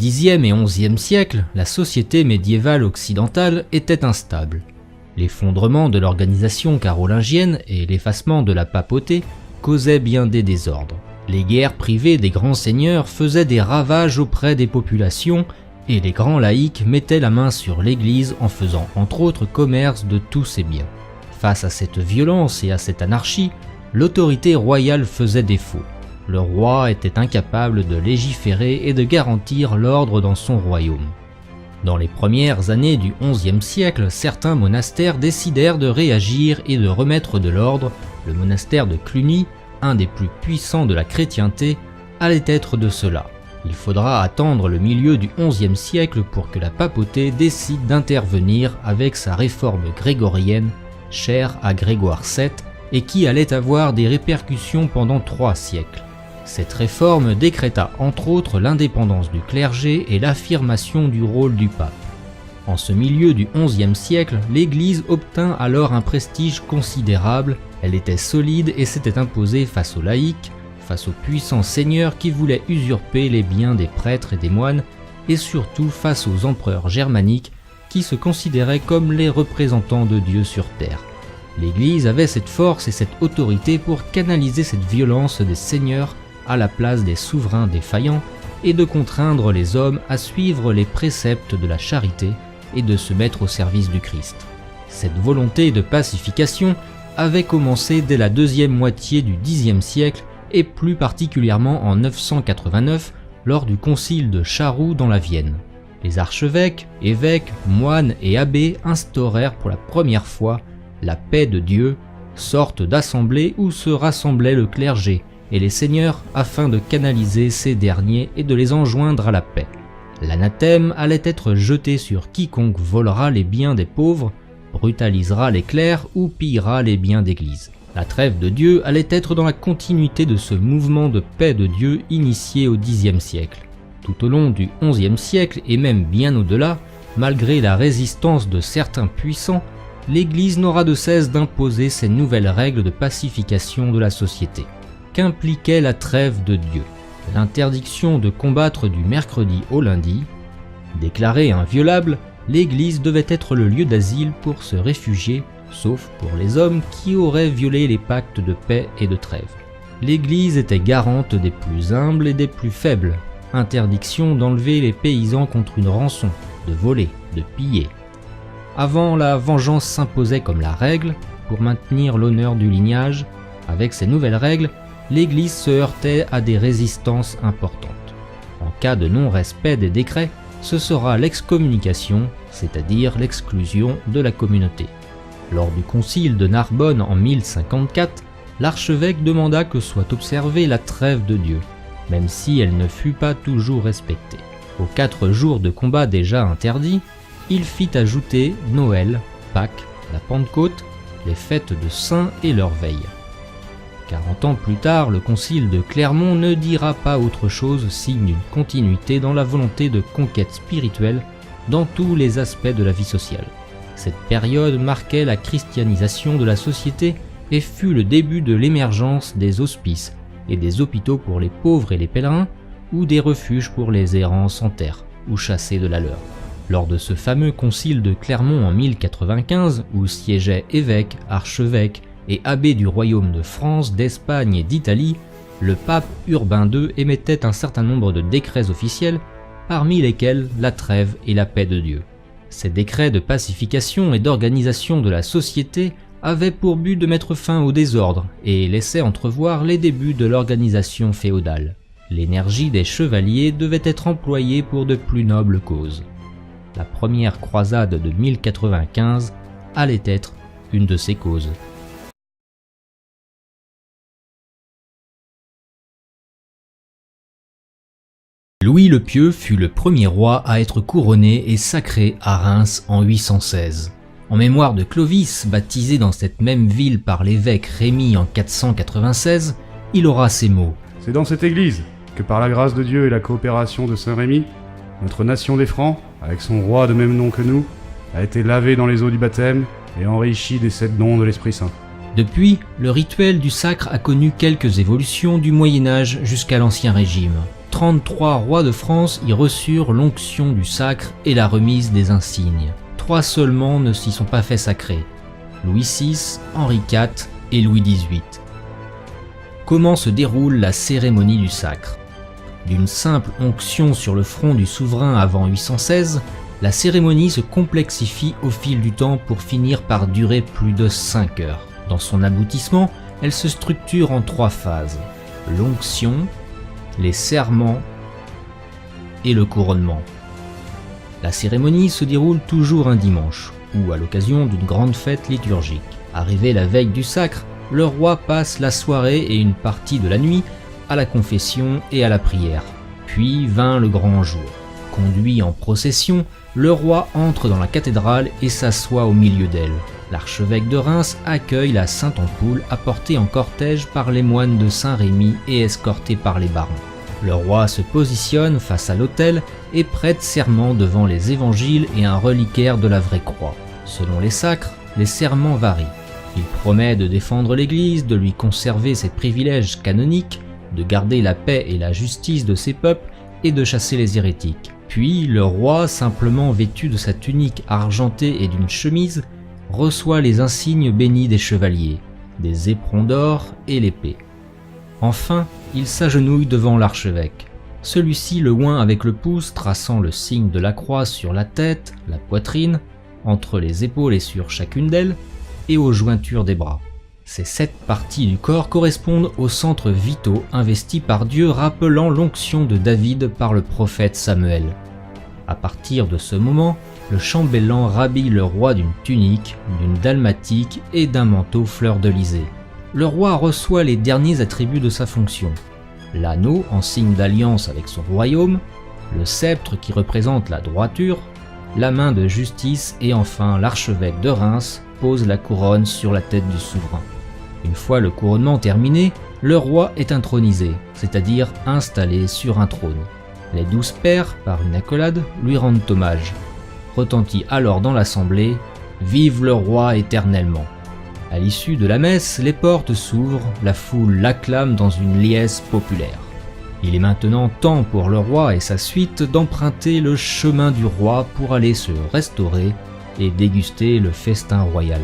Xe et XIe siècle, la société médiévale occidentale était instable. L'effondrement de l'organisation carolingienne et l'effacement de la papauté causaient bien des désordres. Les guerres privées des grands seigneurs faisaient des ravages auprès des populations et les grands laïcs mettaient la main sur l'Église en faisant entre autres commerce de tous ses biens. Face à cette violence et à cette anarchie, l'autorité royale faisait défaut. Le roi était incapable de légiférer et de garantir l'ordre dans son royaume. Dans les premières années du XIe siècle, certains monastères décidèrent de réagir et de remettre de l'ordre. Le monastère de Cluny, un des plus puissants de la chrétienté, allait être de cela. Il faudra attendre le milieu du XIe siècle pour que la papauté décide d'intervenir avec sa réforme grégorienne, chère à Grégoire VII, et qui allait avoir des répercussions pendant 3 siècles. Cette réforme décréta entre autres l'indépendance du clergé et l'affirmation du rôle du pape. En ce milieu du XIe siècle, l'Église obtint alors un prestige considérable, elle était solide et s'était imposée face aux laïcs, face aux puissants seigneurs qui voulaient usurper les biens des prêtres et des moines, et surtout face aux empereurs germaniques qui se considéraient comme les représentants de Dieu sur terre. L'Église avait cette force et cette autorité pour canaliser cette violence des seigneurs à la place des souverains défaillants et de contraindre les hommes à suivre les préceptes de la charité et de se mettre au service du Christ. Cette volonté de pacification avait commencé dès la deuxième moitié du Xe siècle et plus particulièrement en 989 lors du concile de Charroux dans la Vienne. Les archevêques, évêques, moines et abbés instaurèrent pour la première fois la paix de Dieu, sorte d'assemblée où se rassemblait le clergé et les seigneurs afin de canaliser ces derniers et de les enjoindre à la paix. L'anathème allait être jeté sur quiconque volera les biens des pauvres, brutalisera les clercs ou pillera les biens d'église. La trêve de Dieu allait être dans la continuité de ce mouvement de paix de Dieu initié au Xe siècle. Tout au long du XIe siècle et même bien au-delà, malgré la résistance de certains puissants, l'Église n'aura de cesse d'imposer ces nouvelles règles de pacification de la société. Qu'impliquait la trêve de Dieu? L'interdiction de combattre du mercredi au lundi. Déclarée inviolable, l'Église devait être le lieu d'asile pour se réfugier, sauf pour les hommes qui auraient violé les pactes de paix et de trêve. L'Église était garante des plus humbles et des plus faibles. Interdiction d'enlever les paysans contre une rançon, de voler, de piller. Avant, la vengeance s'imposait comme la règle pour maintenir l'honneur du lignage. Avec ces nouvelles règles, l'Église se heurtait à des résistances importantes. En cas de non-respect des décrets, ce sera l'excommunication, c'est-à-dire l'exclusion de la communauté. Lors du concile de Narbonne en 1054, l'archevêque demanda que soit observée la trêve de Dieu, même si elle ne fut pas toujours respectée. Aux 4 jours de combat déjà interdits, il fit ajouter Noël, Pâques, la Pentecôte, les fêtes de saints et leurs veilles. 40 ans plus tard, le concile de Clermont ne dira pas autre chose, signe d'une continuité dans la volonté de conquête spirituelle dans tous les aspects de la vie sociale. Cette période marquait la christianisation de la société et fut le début de l'émergence des hospices et des hôpitaux pour les pauvres et les pèlerins, ou des refuges pour les errants sans terre ou chassés de la leur. Lors de ce fameux concile de Clermont en 1095, où siégeaient évêques, archevêques et abbés du royaume de France, d'Espagne et d'Italie, le pape Urbain II émettait un certain nombre de décrets officiels, parmi lesquels la trêve et la paix de Dieu. Ces décrets de pacification et d'organisation de la société avaient pour but de mettre fin au désordre et laissaient entrevoir les débuts de l'organisation féodale. L'énergie des chevaliers devait être employée pour de plus nobles causes. La première croisade de 1095 allait être une de ces causes. Louis le Pieux fut le premier roi à être couronné et sacré à Reims en 816. En mémoire de Clovis, baptisé dans cette même ville par l'évêque Rémy en 496, il aura ces mots. « C'est dans cette église que par la grâce de Dieu et la coopération de Saint Rémy, notre nation des Francs, avec son roi de même nom que nous, a été lavée dans les eaux du baptême et enrichie des 7 dons de l'Esprit Saint. » Depuis, le rituel du sacre a connu quelques évolutions du Moyen-Âge jusqu'à l'Ancien Régime. 33 rois de France y reçurent l'onction du sacre et la remise des insignes. 3 seulement ne s'y sont pas fait sacrer: Louis VI, Henri IV et Louis XVIII. Comment se déroule la cérémonie du sacre? D'une simple onction sur le front du souverain avant 816, la cérémonie se complexifie au fil du temps pour finir par durer plus de 5 heures. Dans son aboutissement, elle se structure en 3 phases: l'onction, les serments et le couronnement. La cérémonie se déroule toujours un dimanche, ou à l'occasion d'une grande fête liturgique. Arrivé la veille du sacre, le roi passe la soirée et une partie de la nuit à la confession et à la prière. Puis vint le grand jour. Conduit en procession, le roi entre dans la cathédrale et s'assoit au milieu d'elle. L'archevêque de Reims accueille la Sainte Ampoule apportée en cortège par les moines de Saint-Rémy et escortée par les barons. Le roi se positionne face à l'autel et prête serment devant les évangiles et un reliquaire de la vraie croix. Selon les sacres, les serments varient. Il promet de défendre l'Église, de lui conserver ses privilèges canoniques, de garder la paix et la justice de ses peuples et de chasser les hérétiques. Puis le roi, simplement vêtu de sa tunique argentée et d'une chemise, reçoit les insignes bénis des chevaliers, des éperons d'or et l'épée. Enfin, il s'agenouille devant l'archevêque. Celui-ci le oint avec le pouce, traçant le signe de la croix sur la tête, la poitrine, entre les épaules et sur chacune d'elles, et aux jointures des bras. Ces 7 parties du corps correspondent aux centres vitaux investis par Dieu, rappelant l'onction de David par le prophète Samuel. À partir de ce moment, le chambellan rhabille le roi d'une tunique, d'une dalmatique et d'un manteau fleur-de-lysée. Le roi reçoit les derniers attributs de sa fonction: l'anneau en signe d'alliance avec son royaume, le sceptre qui représente la droiture, la main de justice et enfin l'archevêque de Reims pose la couronne sur la tête du souverain. Une fois le couronnement terminé, le roi est intronisé, c'est-à-dire installé sur un trône. Les 12 pairs, par une accolade, lui rendent hommage. Retentit alors dans l'assemblée « Vive le roi éternellement !» À l'issue de la messe, les portes s'ouvrent, la foule l'acclame dans une liesse populaire. Il est maintenant temps pour le roi et sa suite d'emprunter le chemin du roi pour aller se restaurer et déguster le festin royal.